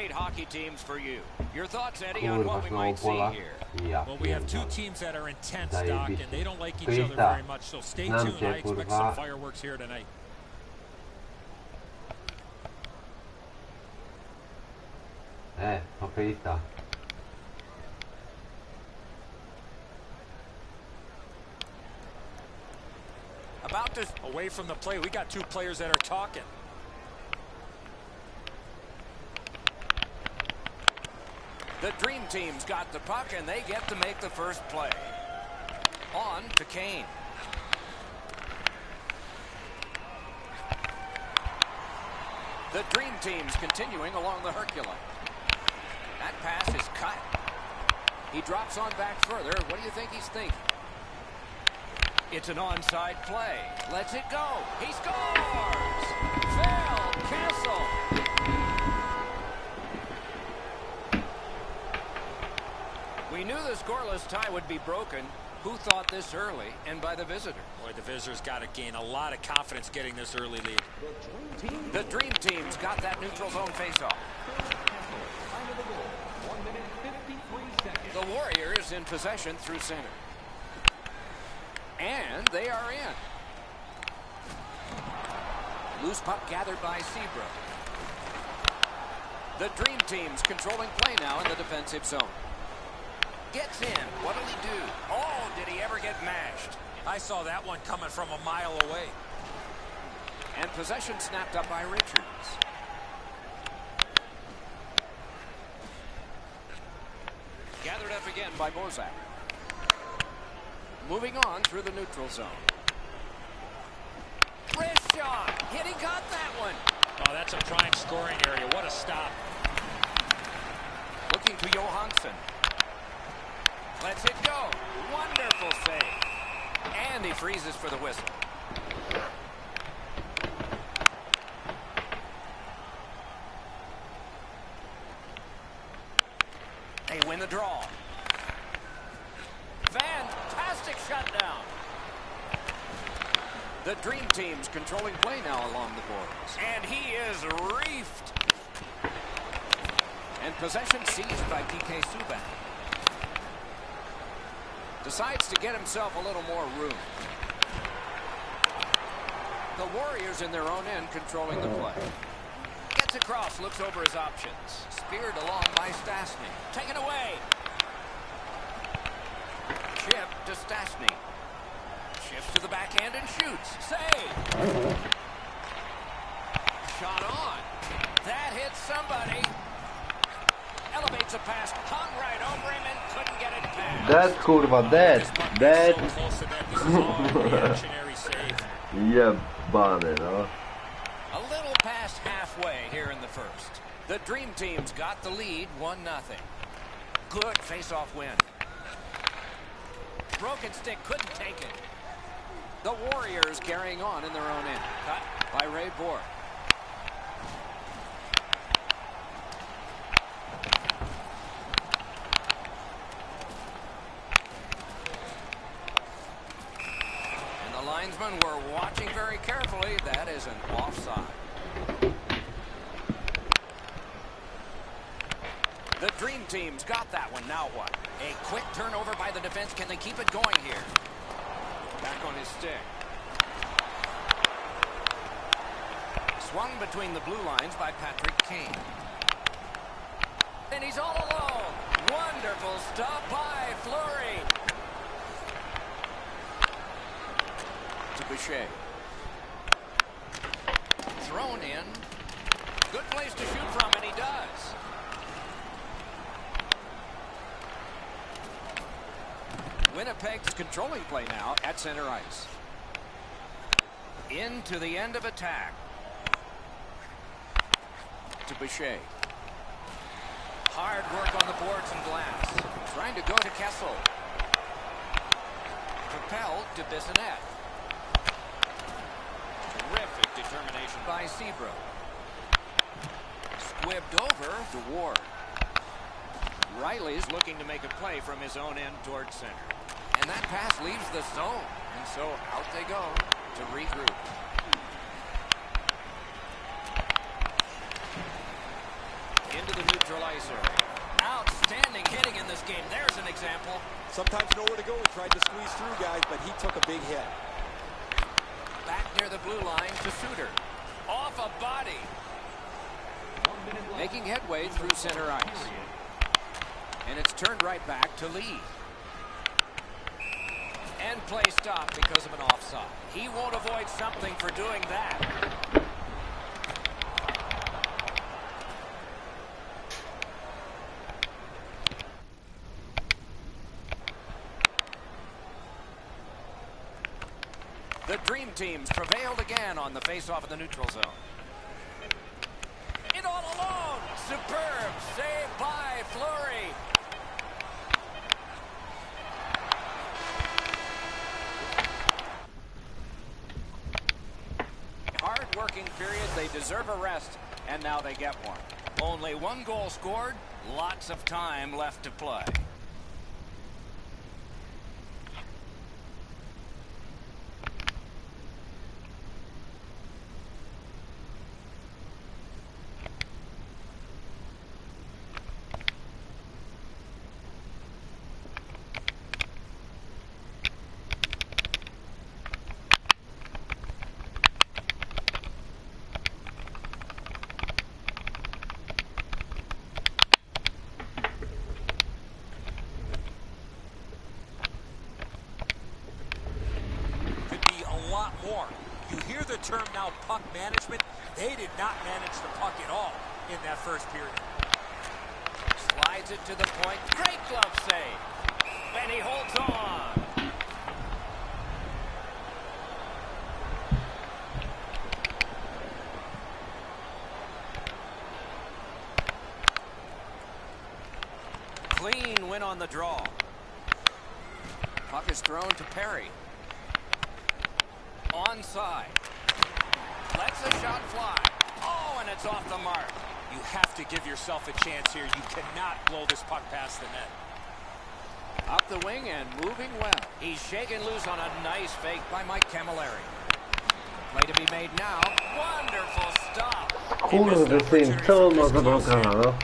great hockey teams for you. Your thoughts, Eddie, on what we might see here? Well, we have two teams that are intense, Doc, and they don't like each other very much, so stay tuned. I expect some fireworks here tonight. Hokeista. About to away from the play, we got two players that are talking. The Dream Team's got the puck, and they get to make the first play. On to Kane. The Dream Team's continuing along the Hercules. That pass is cut. He drops on back further. What do you think he's thinking? It's an onside play. Lets it go. He scores! Phil Kessel. We knew the scoreless tie would be broken. Who thought this early? And by the visitor. Boy, the visitors got to gain a lot of confidence getting this early lead. The Dream Team's got that neutral zone faceoff. The Warriors in possession through center. And they are in. Loose puck gathered by Sebra. The Dream Team's controlling play now in the defensive zone. Gets in. What'll he do? Oh, did he ever get mashed? I saw that one coming from a mile away. And possession snapped up by Richards. Gathered up again by Bozak. Moving on through the neutral zone. Wrist shot. He got that one. Oh, that's a prime scoring area. What a stop. Looking to Johansson. Lets it go. Wonderful save. And he freezes for the whistle. They win the draw. Fantastic shutdown. The Dream Team's controlling play now along the boards. And he is reefed. And possession seized by DAJCIE SUBA. Decides to get himself a little more room. The Warriors in their own end controlling the play. Gets across, looks over his options. Speared along by Stastny. Taken away. Chip to Stastny. Shifts to the backhand and shoots. Save. Shot on. That hits somebody. Elevates a pass. Hung right over him and couldn't get it past. Dead, kurwa, dead. Dead. Jebany, no. A little past halfway here in the first. The Dream Team's got the lead, 1-0. Good face-off win. Broken stick, couldn't take it. The Warriors carrying on in their own end. Cut by Ray Bork. And the linesmen were watching very carefully. That is an offside. The Dream Team's got that one. Now what? A quick turnover by the defense. Can they keep it going here? Back on his stick. Swung between the blue lines by Patrick Kane. And he's all alone. Wonderful stop by Fleury. To Boucher. Thrown in. Good place to shoot from, and he does. Winnipeg's controlling play now at center ice. Into the end of attack. To Boucher. Hard work on the boards and glass. Trying to go to Kessel. Propelled to Bissonnette. Terrific determination by Sebra. Squibbed over to Ward. Riley's looking to make a play from his own end towards center. And that pass leaves the zone. And so out they go to regroup. Into the neutral he's through, guys, but he took a big hit. Back near the blue line to Suter. Off a body. Making headway through center ice. And it's turned right back to Lee. And play stopped because of an offside. He won't avoid something for doing that. The Dream Teams prevailed again on the face-off of the neutral zone. In all alone. Superb save by Fleury. Hard-working period. They deserve a rest, and now they get one. Only one goal scored. Lots of time left to play. More. You hear the term now, puck management. They did not manage the puck at all in that first period. Slides it to the point. Great glove save. And he holds on. Clean win on the draw. Puck is thrown to Perry. Onside. Lets a shot fly. Oh, and it's off the mark. You have to give yourself a chance here. You cannot blow this puck past the net. Up the wing and moving well. He's shaken loose on a nice fake by Mike Camilleri. Play to be made now. Wonderful stop. Kurde, syn, co on ma za bramkarza, no?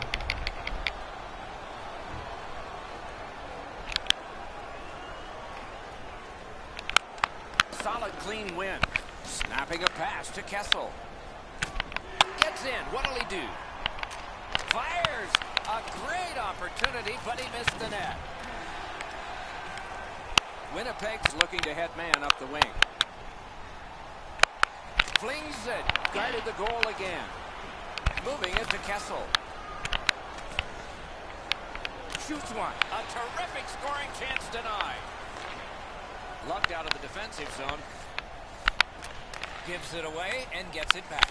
Solid clean win. Snapping a pass to Kessel. Gets in. What'll he do? Fires. A great opportunity, but he missed the net. Winnipeg's looking to head man up the wing. Flings it. Guarded the goal again. Moving it to Kessel. Shoots one. A terrific scoring chance denied. Lugged out of the defensive zone. Gives it away and gets it back.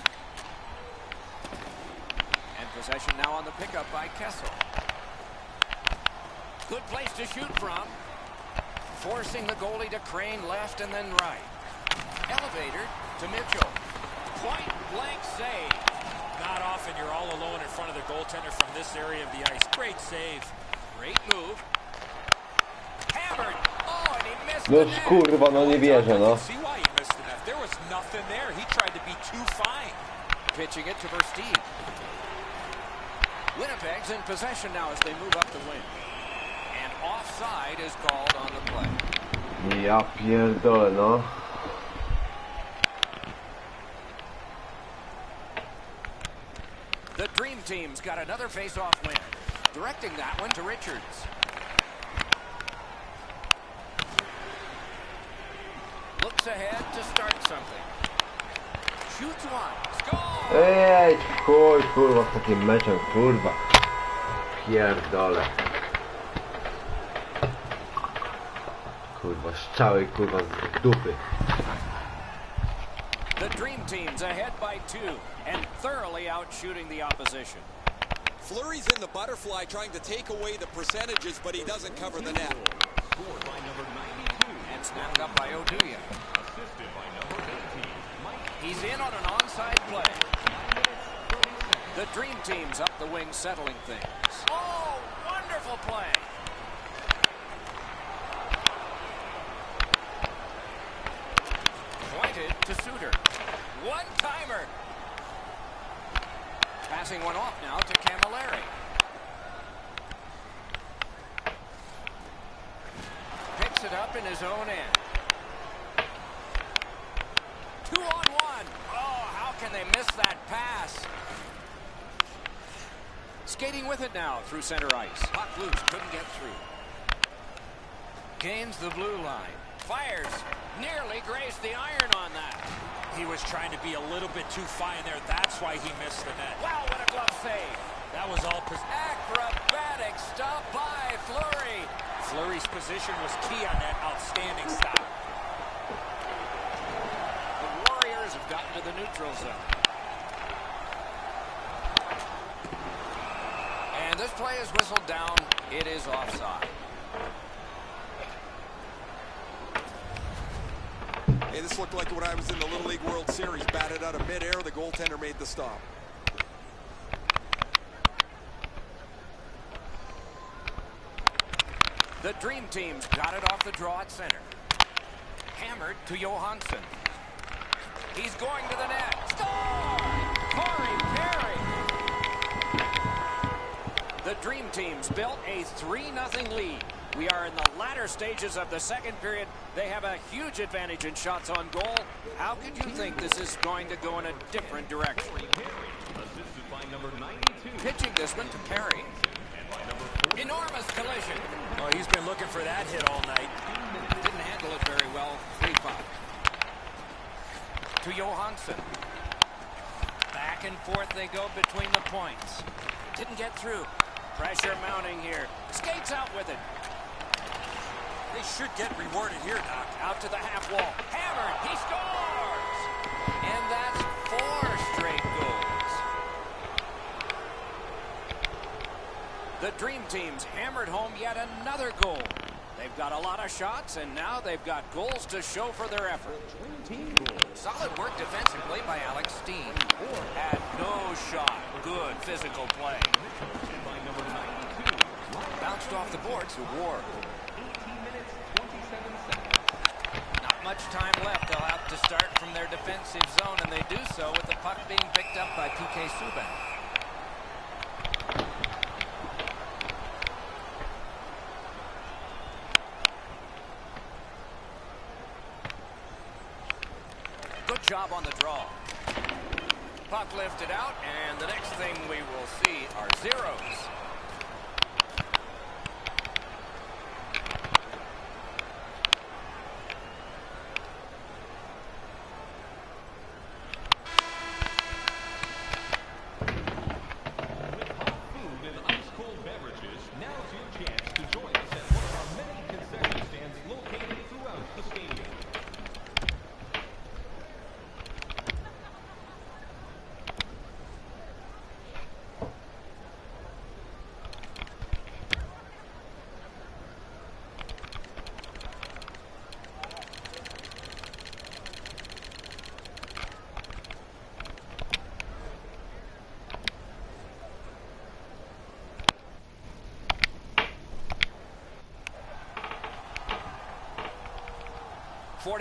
And possession now on the pickup by Kessel. Good place to shoot from. Forcing the goalie to crane left and then right. Elevator to Mitchell. Point blank save. Not often you're all alone in front of the goaltender from this area of the ice. Great save. Great move. Hammered. Oh, and he missed No the net. kurwa, no nie wierzę, no. See why he missed the net. There was nothing there. He tried to be too fine. Pitching it to Versteeg. Winnipeg's in possession now as they move up the wing. And offside is called on the play. Ja pierdolę, no. The Dream Team's got another face-off win. Directing that one to Richards. Looks ahead to start something. Shoots one. Score! Ej, chuj, kurwa, z takim meczem, kurwa. Pierdolę. Kurwa, strzały, kurwa, z dupy. The Dream Team's ahead by 2 and thoroughly out-shooting the opposition. Fleury's in the butterfly trying to take away the percentages, but he doesn't cover the net. And snapped up by Oduya. He's in on an onside play. The Dream Team's up the wing settling things. Oh, wonderful play. Pointed to Suter. One-timer. Passing one off now to Camilleri. Picks sets it up in his own end. 2-on-1. Oh, how can they miss that pass? Skating with it now through center ice. Puck loose, couldn't get through. Gains the blue line. Fires. Nearly grazed the iron on that. He was trying to be a little bit too fine there. That's why he missed the net. Wow, what a glove save. That was all... Acrobatic stop by Fleury. Fleury's position was key on that outstanding stop. The Warriors have gotten to the neutral zone. And this play is whistled down. It is offside. Hey, this looked like when I was in the Little League World Series. Batted out of midair, the goaltender made the stop. The Dream Team's got it off the draw at center. Hammered to Johansson. He's going to the net. Score! Corey Perry. The Dream Team's built a 3-0 lead. We are in the latter stages of the second period. They have a huge advantage in shots on goal. How could you think this is going to go in a different direction? Pitching this one to Perry. Enormous collision. Oh, he's been looking for that hit all night. Didn't handle it very well. 3-5. To Johansson. Back and forth they go between the points. Didn't get through. Pressure mounting here. Skates out with it. They should get rewarded here, Doc. Out to the half wall. Hammered. He scores! And that's 4 straight goals. The Dream Team's hammered home yet another goal. They've got a lot of shots, and now they've got goals to show for their effort. Solid work defensively by Alex Steen. Had no shot. Good physical play. Bounced off the boards to Ward. Not much time left. They'll have to start from their defensive zone, and they do so with the puck being picked up by PK Subban. Good job on the draw. Puck lifted out, and the next thing we will see are zeros.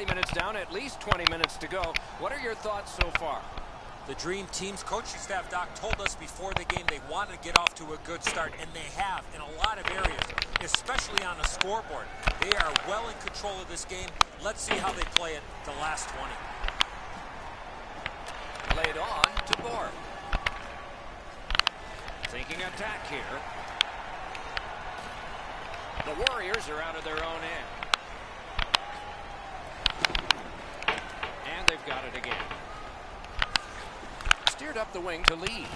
Minutes down, at least 20 minutes to go. What are your thoughts so far? The Dream Team's coaching staff, Doc, told us before the game they wanted to get off to a good start, and they have in a lot of areas, especially on the scoreboard. They are well in control of this game. Let's see how they play it the last 20. Laid on to Borg. Thinking attack here. The Warriors are out of their own end. They've got it again. Steered up the wing to lead.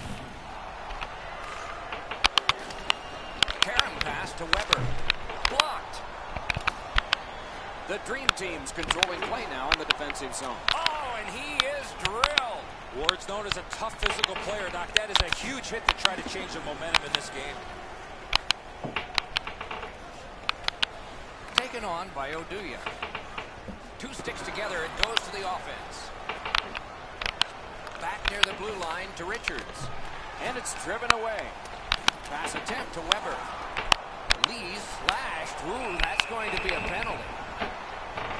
Karam pass to Weber. Blocked. The Dream Team's controlling play now in the defensive zone. Oh, and he is drilled. Ward's known as a tough physical player, Doc. That is a huge hit to try to change the momentum in this game. Taken on by Oduya. 2 sticks together, it goes to the offense. Back near the blue line to Richards. And it's driven away. Pass attempt to Weber. Lee slashed. Ooh, that's going to be a penalty.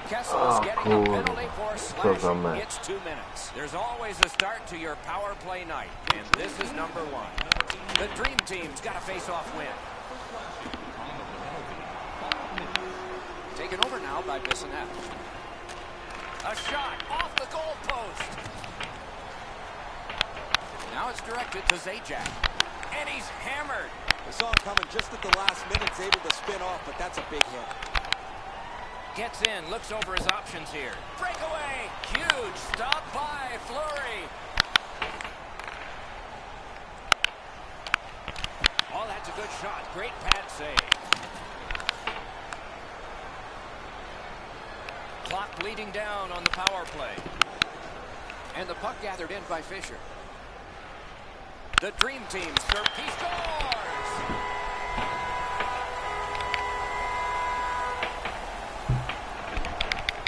Kessel's getting a penalty for slashing. It's 2 minutes. There's always a start to your power play night, and this is number 1. The Dream Team's got a face-off win. Taken over now by Bissonnette. A shot off the goal post. Now it's directed to Zajac. And he's hammered. I saw him coming just at the last minute. He's able to spin off, but that's a big hit. Gets in, looks over his options here. Breakaway! Huge stop by Fleury. Oh, that's a good shot. Great pad save. Clock bleeding down on the power play. And the puck gathered in by Fisher. The Dream Team serve. He scores!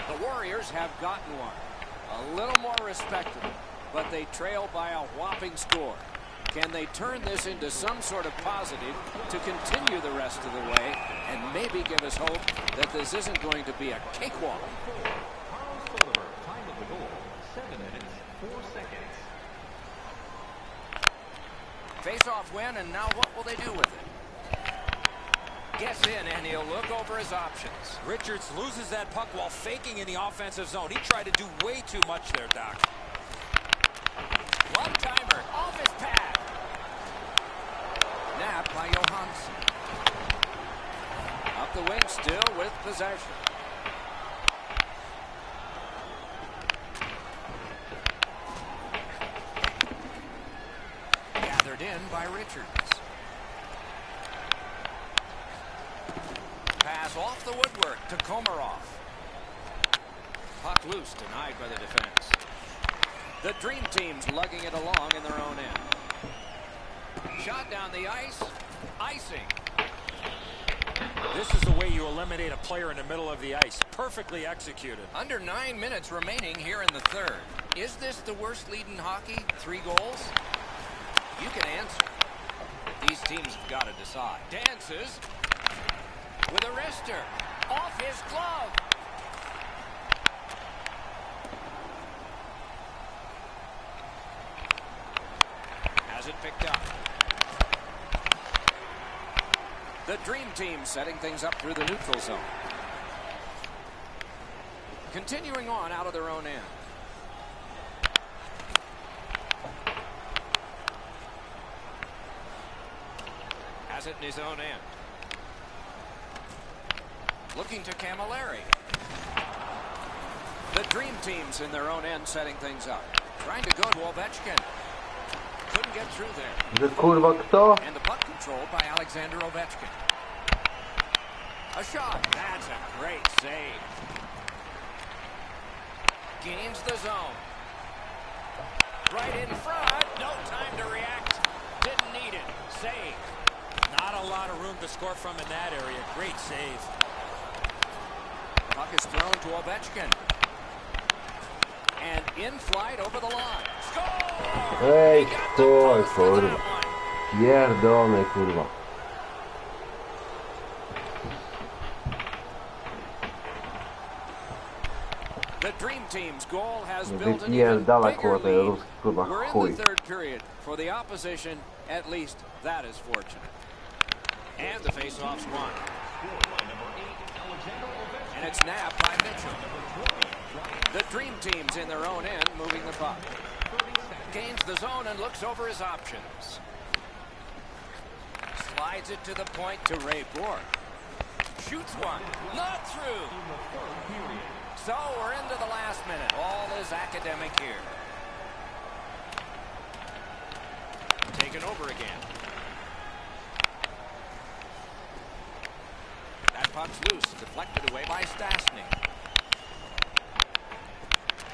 The Warriors have gotten one. A little more respectable, but they trail by a whopping score. Can they turn this into some sort of positive to continue the rest of the way and maybe give us hope that this isn't going to be a cakewalk? Time of the goal, 7 minutes, 4 seconds. Face-off win, and now what will they do with it? Gets in, and he'll look over his options. Richards loses that puck while faking in the offensive zone. He tried to do way too much there, Doc. One-timer off his pad. Nabbed by Johansson. Up the wing still with possession. Gathered in by Richards. Pass off the woodwork to Komarov. Puck loose, denied by the defense. The Dream Team's lugging it along in their own end. Shot down the ice. Icing. This is the way you eliminate a player in the middle of the ice. Perfectly executed. Under 9 minutes remaining here in the third. Is this the worst lead in hockey? 3 goals? You can answer. These teams have got to decide. Dances with a wrister. Off his glove. Has it picked up. The Dream Team setting things up through the neutral zone. Continuing on out of their own end. Has it in his own end. Looking to Camilleri. The Dream Team's in their own end setting things up. Trying to go to Ovechkin. Couldn't get through there. Że kurwa kto? And the puck controlled by Alexander Ovechkin. A shot. That's a great save. Gains the zone. Right in front. No time to react. Didn't need it. Save. Not a lot of room to score from in that area. Great save. Puck is thrown to Ovechkin. And in flight over the line. Score! Ej, He got the stój, post for that kurwa. one. Pierdolony, kurwa. The Dream Team's goal has No built an even wypierdala, bigger kurwa, ten lead. ruski, kurwa, We're in chuj. the third period. For the opposition, at least that is fortunate. And the face-off's won. And it's nabbed by Mitchell. The Dream Team's in their own end, moving the puck. Gains the zone and looks over his options. Slides it to the point to Ray Bourque. Shoots one. Not through. So we're into the last minute. All is academic here. Taken over again. That puck's loose. Deflected away by Stastny.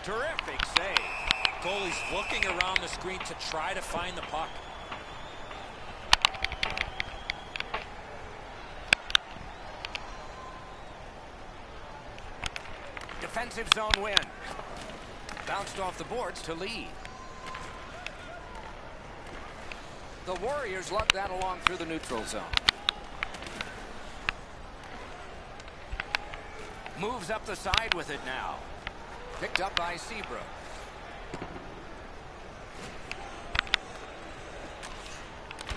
Terrific save. Goalie's looking around the screen to try to find the puck. Defensive zone win. Bounced off the boards to lead. The Warriors lug that along through the neutral zone. Moves up the side with it now. Picked up by Seabrook.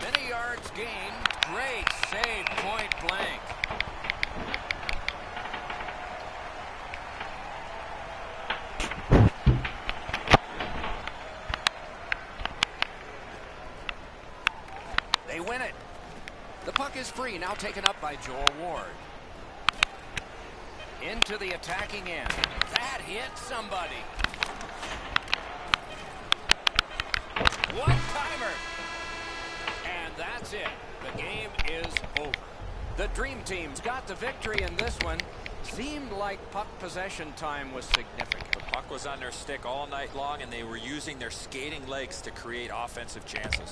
Many yards gained. Great save, point blank. puck is free, now taken up by Joel Ward. Into the attacking end. That hit somebody. One-timer. And that's it. The game is over. The Dream Team's got the victory in this one. Seemed like puck possession time was significant. The puck was on their stick all night long, and they were using their skating legs to create offensive chances.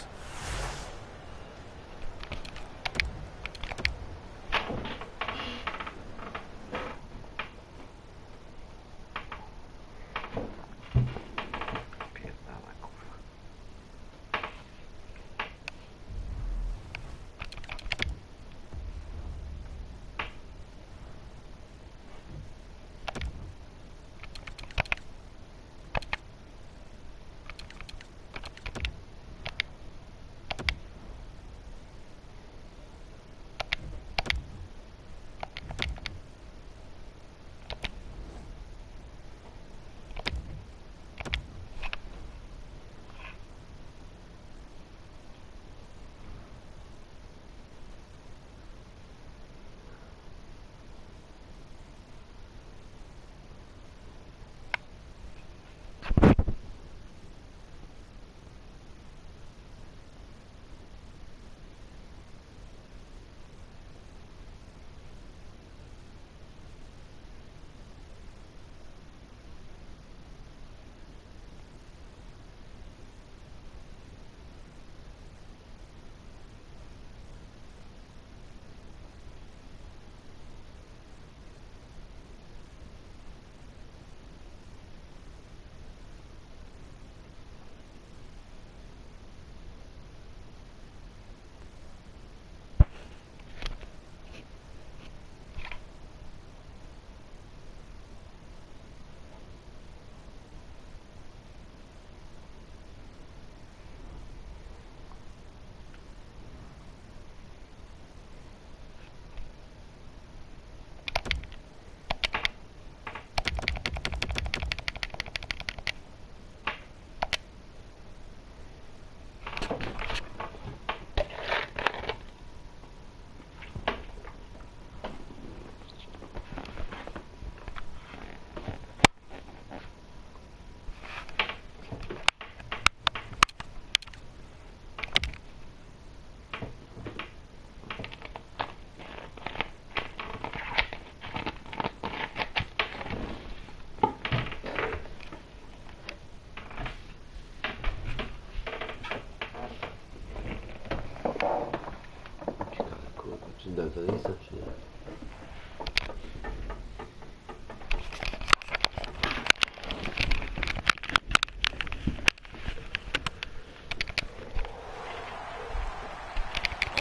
To jest czy nie?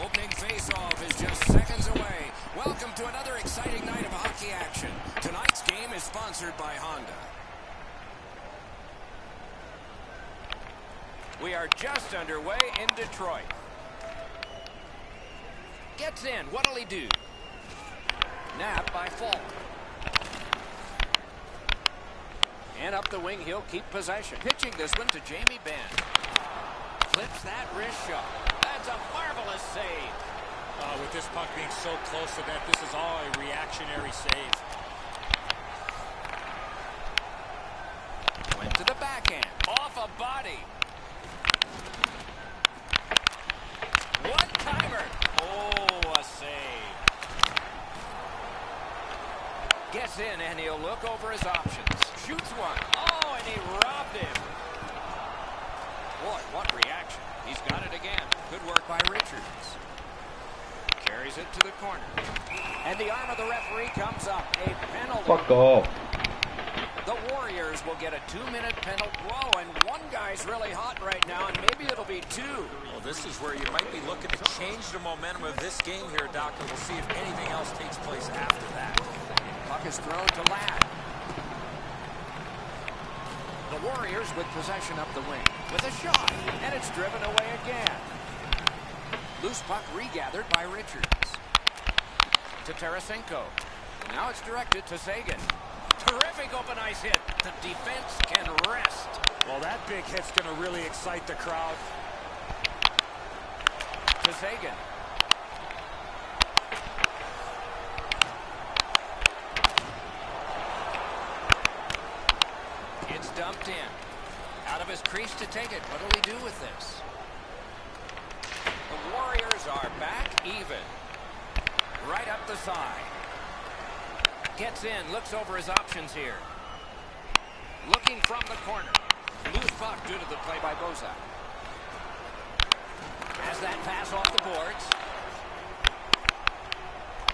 Opening face-off is just seconds away. Welcome to another exciting night of hockey action. Tonight's game is sponsored by Honda. We are just underway in Detroit. Gets in. What'll he do? Nabbed by Falk. And up the wing, he'll keep possession. Pitching this one to Jamie Benn. Flips that wrist shot. That's a marvelous save. With this puck being so close to that, this is all a reactionary save. Went to the backhand. Off a body. One-timer. Oh, a save. Gets in, and he'll look over his options. Shoots one. Oh, and he robbed him. Boy, what reaction. He's got it again. Good work by Richards. Carries it to the corner. And the arm of the referee comes up. A penalty. Fuck off. The Warriors will get a 2-minute penalty. Whoa, and one guy's really hot right now, and maybe it'll be two. Well, this is where you might be looking to change the momentum of this game here, Doc, and we'll see if anything else takes place after that. Puck is thrown to Ladd. The Warriors with possession up the wing. With a shot, and it's driven away again. Loose puck regathered by Richards. To Tarasenko. Now it's directed to Sagan. Terrific open ice hit. The defense can rest. Well, that big hit's going to really excite the crowd. To Sagan. dumped in. Out of his crease to take it. What'll he do with this? The Warriors are back even. Right up the side. Gets in, looks over his options here. Looking from the corner. Loose puck due to the play by Bozak. Has that pass off the boards.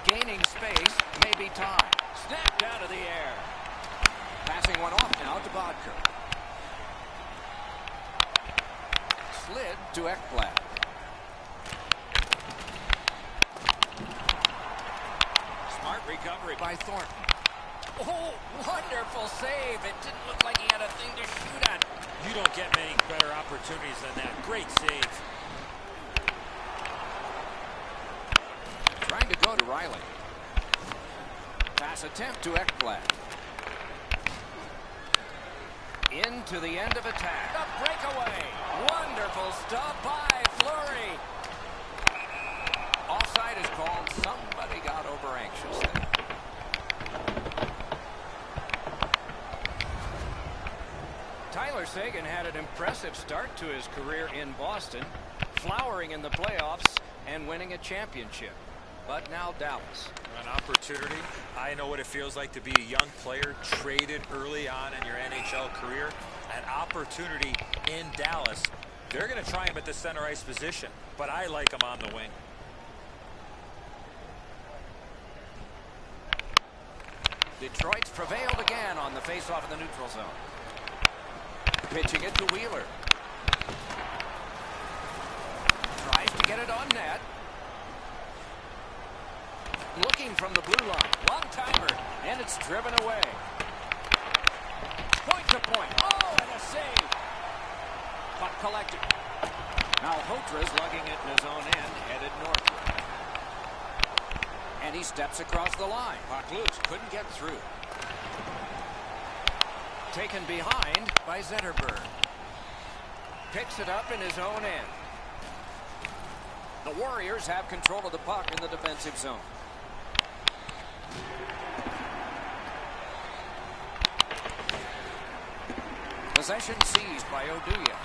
Gaining space, maybe time. Snapped out of the air. Passing one off now to Bodker. Slid to Ekblad. Smart recovery by Thornton. Oh, wonderful save. It didn't look like he had a thing to shoot at. You don't get many better opportunities than that. Great save. Trying to go to Riley. Pass attempt to Ekblad. Into the end of attack. A breakaway. Wonderful stuff by Fleury. Offside is called. Somebody got over anxious there. Tyler Seguin had an impressive start to his career in Boston, flowering in the playoffs and winning a championship. But now Dallas. An opportunity. I know what it feels like to be a young player traded early on in your NHL career. An opportunity in Dallas. They're going to try him at the center ice position, but I like him on the wing. Detroit's prevailed again on the faceoff in the neutral zone. Pitching it to Wheeler. Tries to get it on net. Looking from the blue line. Long timer. And it's driven away. Point to point. Oh, and a save. Puck collected. Now Hotra's lugging it in his own end, headed northward. And he steps across the line. Puck loose. Couldn't get through. Taken behind by Zetterberg. Picks it up in his own end. The Warriors have control of the puck in the defensive zone. Possession seized by Oduya.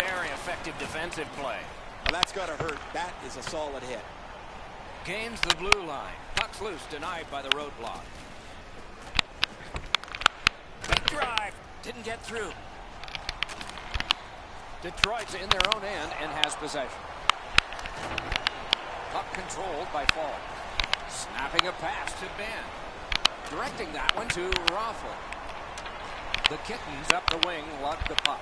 Very effective defensive play. Well, that's got to hurt. That is a solid hit. Gains the blue line. Puck's loose, denied by the roadblock. Big drive. Didn't get through. Detroit's in their own end and has possession. Puck controlled by Fall. Snapping a pass to Ben. Directing that one to Raffle. The Kittens up the wing lug the puck.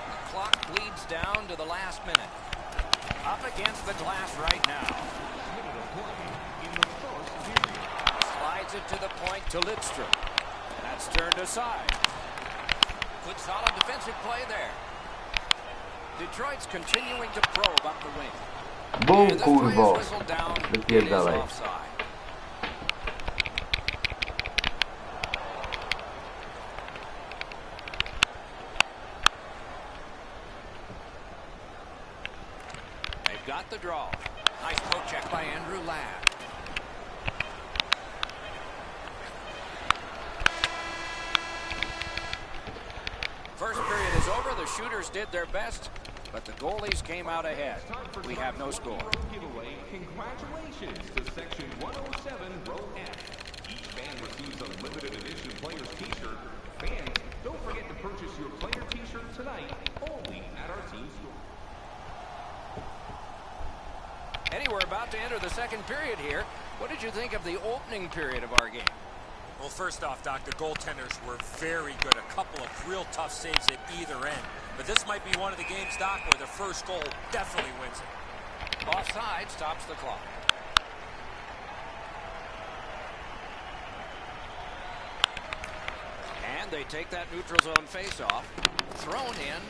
The clock bleeds down to the last minute. Up against the glass right now. Slides it to the point to Lidstrom. That's turned aside. Good solid defensive play there. Detroit's continuing to probe up the wing. Bum, And this play is kurwo. whistled down. It is Wypierdalaj. offside. They've got the draw. Nice poke check by Andrew Ladd. First period is over. The shooters did their best, but the goalies came out ahead. We have no score. Giveaway. Congratulations to Section 107, Row F. Each fan receives a limited edition player's t-shirt. Fans, don't forget to purchase your player t-shirt tonight, only at our team store. Eddie, we're about to enter the second period here. What did you think of the opening period of our game? Well, first off, Doc, the goaltenders were very good. A couple of real tough saves at either end. But this might be one of the games, Doc, where the first goal definitely wins it. Offside stops the clock. And they take that neutral zone face-off. Thrown in.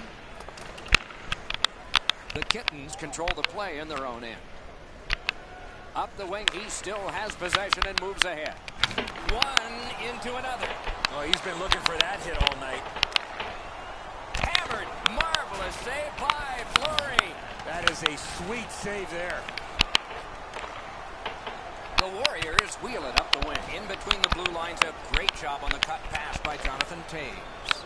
The Kittens control the play in their own end. Up the wing, he still has possession and moves ahead. One into another. Oh, he's been looking for that hit all night. Hammered. Marvelous save by Fleury. That is a sweet save there. The Warriors wheel it up the wing. In between the blue lines, a great job on the cut pass by Jonathan Taves.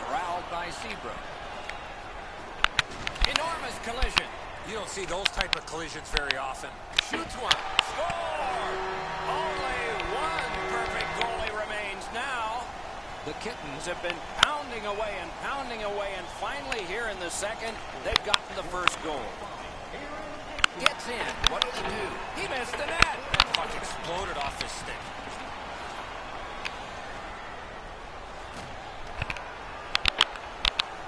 Corralled by Seabrook. Enormous collision. You don't see those type of collisions very often. Shoots one. Score! Only one perfect goalie remains now. The Kittens have been pounding away, and finally here in the second, they've gotten the first goal. Gets in. What did he do? He missed the net. That puck exploded off his stick.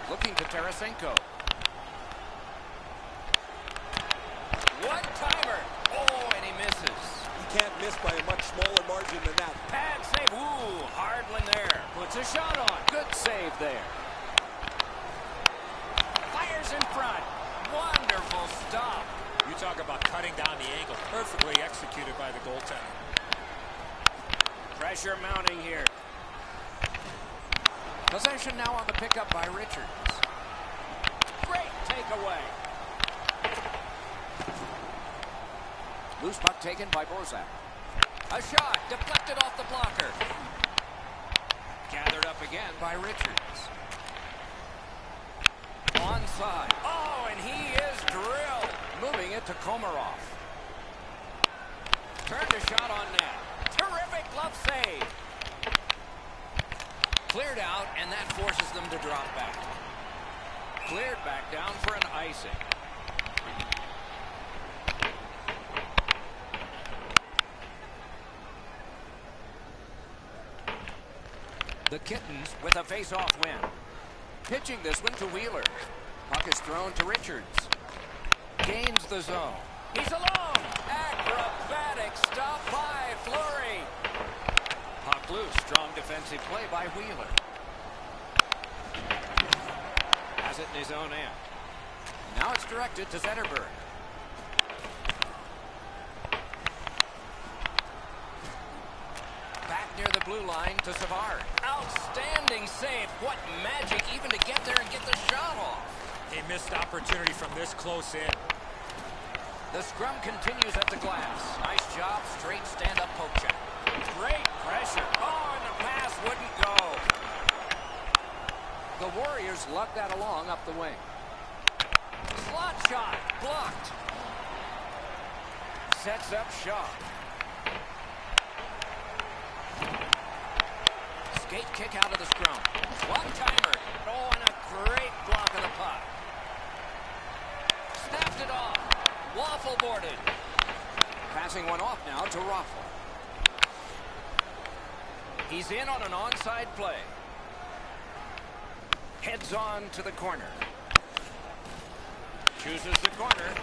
Looking to Tarasenko. One timer. Oh, and he misses. He can't miss by a much smaller margin than that. Pad save. Ooh, Hardland there. Puts a shot on. Good save there. Fires in front. Wonderful stop. You talk about cutting down the angle. Perfectly executed by the goaltender. Pressure mounting here. Possession now on the pickup by Richards. Great takeaway. Loose puck taken by Bozak. A shot deflected off the blocker. Gathered up again by Richards. Onside. Oh, and he is drilled. Moving it to Komarov. Turned a shot on net. Terrific glove save. Cleared out, and that forces them to drop back. Cleared back down for an icing. The Kittens with a face-off win. Pitching this one to Wheeler. Puck is thrown to Richards. Gains the zone. He's alone. Acrobatic stop by Fleury. Puck loose. Strong defensive play by Wheeler. Has it in his own end. Now it's directed to Zetterberg. Back near the blue line to Savard. Outstanding save. What magic even to get there and get the shot off. A missed opportunity from this close in. The scrum continues at the glass. Nice job. Straight stand-up poke check. Great pressure. Oh, and the pass wouldn't go. The Warriors lugged that along up the wing. Slot shot. Blocked. Sets up shot. Skate kick out of the scrum. One-timer. Oh, and a great block of the puck. Snapped it off. Waffle boarded. Passing one off now to Raffle. He's in on an onside play. Heads on to the corner. Chooses the corner.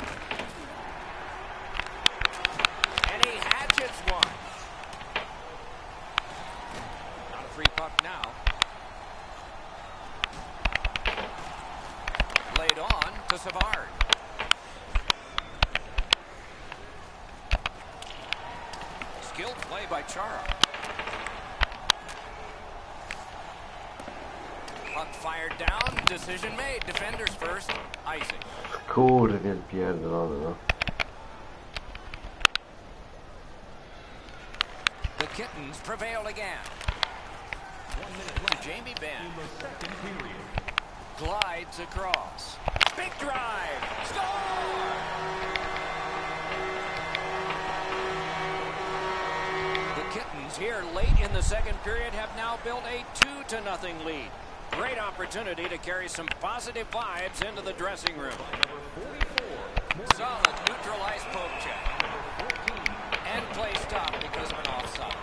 And he hatchets one. Not a free puck now. Laid on to Savard. Skilled play by Chara. Puck fired down. Decision made. Defenders first. Icing. Kurde, wielki pierdolony, no. The Kittens prevail again. 1 minute left Jamie Benn in the second period. glides across. Big drive. Score! The Kittens here late in the second period have now built a 2-0 lead. Great opportunity to carry some positive vibes into the dressing room. Solid neutralized poke check. And play stopped because of an offside.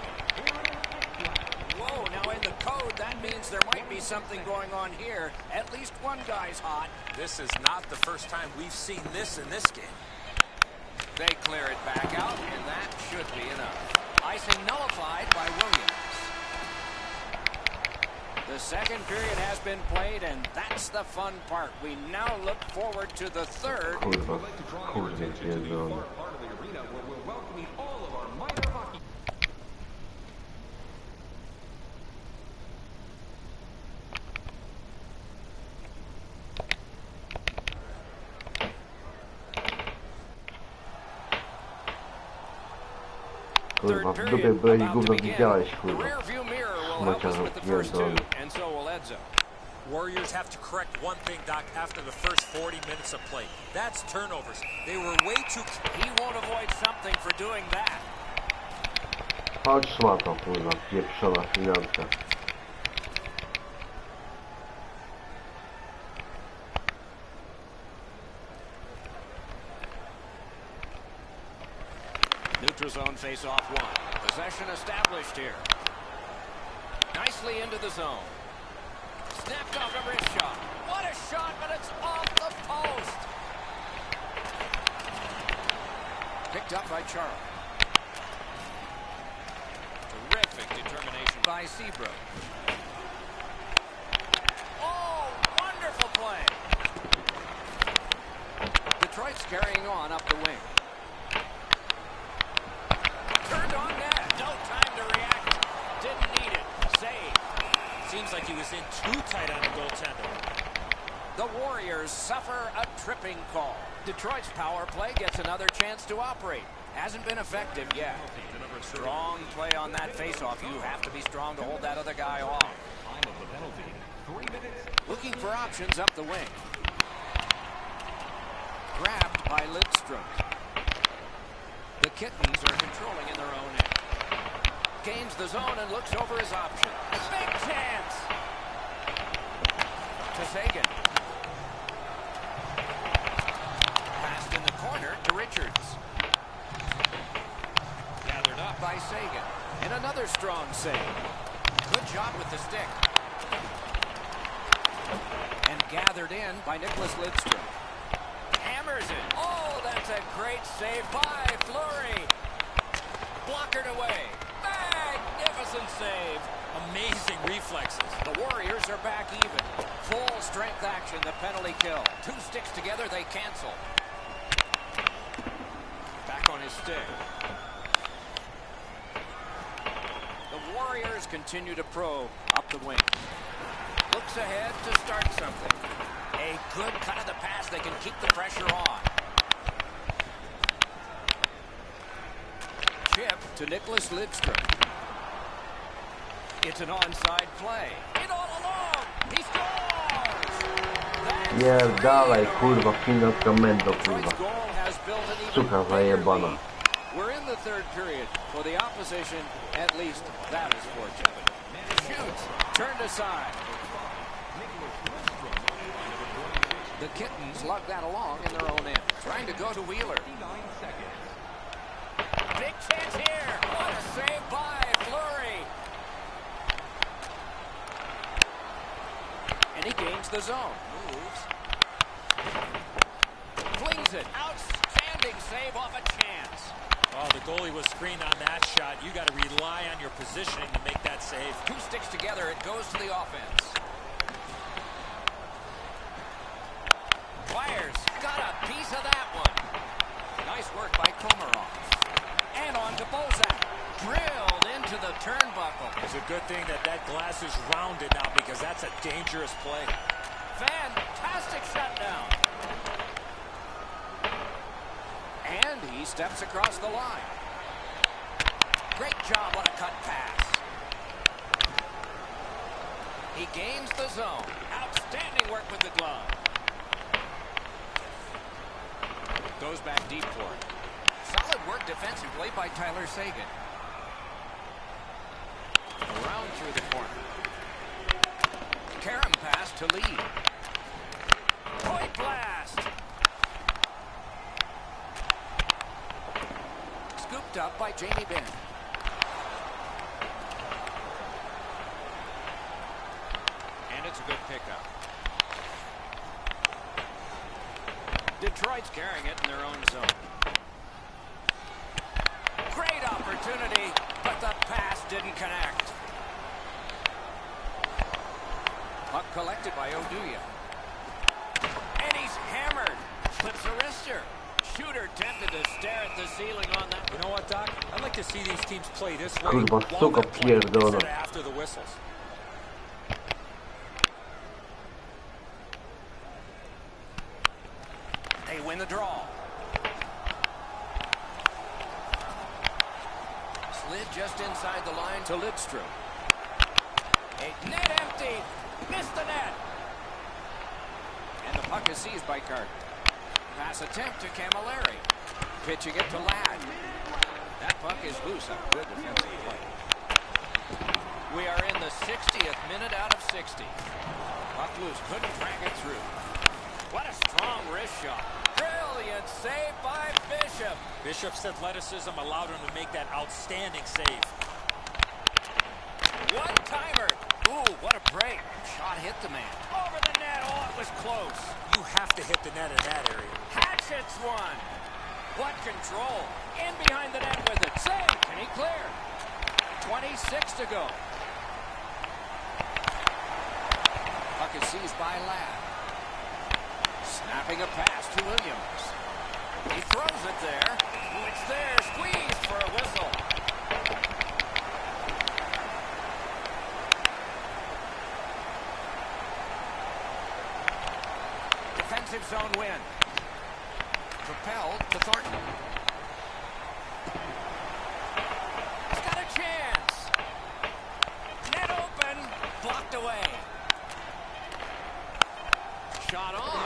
Whoa, now in the code, that means there might be something going on here. At least one guy's hot. This is not the first time we've seen this in this game. They clear it back out, and that should be enough. Icing nullified by Williams. The second period has been played, and that's the fun part. We now look forward to the third. Kurwa, I'd like to draw your kurde, attention to the pierdolony. far part of the arena where we're welcoming all of our minor hockey. Kurwa, third w dupie period byłeś, about to gówno begin. widziałeś, The kurwa. rear view mirror will help us with the first two, and so will Edzo. Warriors have to correct one thing, Doc, after the first 40 minutes of play. That's turnovers. They were way too... He won't avoid something for doing that. Chodź szmato, kurwa, pieprzona finanska. Neutral zone face-off one. Possession established here. Nicely into the zone. Snapped off a wrist shot. What a shot, but it's off the post. Picked up by Charles. Terrific determination by Seabrook. Oh, wonderful play. Detroit's carrying on up the wing. Turned on net. No time to react. Didn't need it. Save. Seems like he was in too tight on the goaltender. The Warriors suffer a tripping call. Detroit's power play gets another chance to operate. Hasn't been effective yet. Strong play on that faceoff. You have to be strong to hold that other guy off. Time of the penalty, 3 minutes. Looking for options up the wing. Grabbed by Lidstrom. The Kittens are controlling in their own end. Gains the zone and looks over his option. Big chance! To Sagan. Passed in the corner to Richards. Gathered up by Sagan. And another strong save. Good job with the stick. And gathered in by Nicholas Lidstrom. Hammers it. Oh, that's a great save by Fleury. Blockered away. Magnificent save. Amazing reflexes. The Warriors are back even. Full strength action, the penalty kill. Two sticks together, they cancel. Back on his stick. The Warriors continue to probe up the wing. Looks ahead to start something. A good cut of the pass. They can keep the pressure on. Chip to Nicholas Lidstrom. It's an onside play. In all alone. He scores! Nie, dalej, kurwa, finanska mendo, kurwa. Goal has built an even Suka bigger zajebana. lead. We're in the third period. For the opposition, at least that is fortunate. Shoots. Turned aside. The Kittens lug that along in their own end. Trying to go to Wheeler. 59 seconds. Big chance here. What a save by Fleury. And he gains the zone. Moves. Flings it. Outstanding save off a chance. Oh, the goalie was screened on that shot. You got to rely on your positioning to make that save. Two sticks together. It goes to the offense. Fires. Got a piece of that one. Nice work by Komarov. And on to Bozak. Drilled into the turnbuckle. It's a good thing that that glass is rounded now because that's a dangerous play. Fantastic shutdown. And he steps across the line. Great job on a cut pass. He gains the zone. Outstanding work with the glove. Goes back deep for it. Solid work defensively by Tyler Sagan. Around through the corner. Karam pass to Lee. Point blast. Scooped up by Jamie Benn. And it's a good pickup. Detroit's carrying it in their own zone. Great opportunity, but the pass didn't connect. Puck collected by Oduya. And he's hammered. Flips a wrister. Shooter tempted to stare at the ceiling on that. You know what, Doc? I'd like to see these teams play this way Kurwa, while suka they're playing pierdolona. instead of after the whistles. They win the draw. to Lidstrom. A net empty. Missed the net. And the puck is seized by Carter. Pass attempt to Camilleri. Pitching it to Ladd. That puck is loose. A good defensive play. We are in the 60th minute out of 60. Puck loose. Couldn't drag it through. What a strong wrist shot. Brilliant save by Bishop. Bishop's athleticism allowed him to make that outstanding save. One-timer. Ooh, what a break. Shot hit the man. Over the net. Oh, it was close. You have to hit the net in that area. Hatchets one. What control. In behind the net with it. Save. Can he clear? 26 to go. Puck is seized by Ladd. Snapping a pass to Williams. He throws it there. Oh, it's there. Squeezed for a whistle. Defensive zone win. Propelled to Thornton. He's got a chance. Net open. Blocked away. Shot on.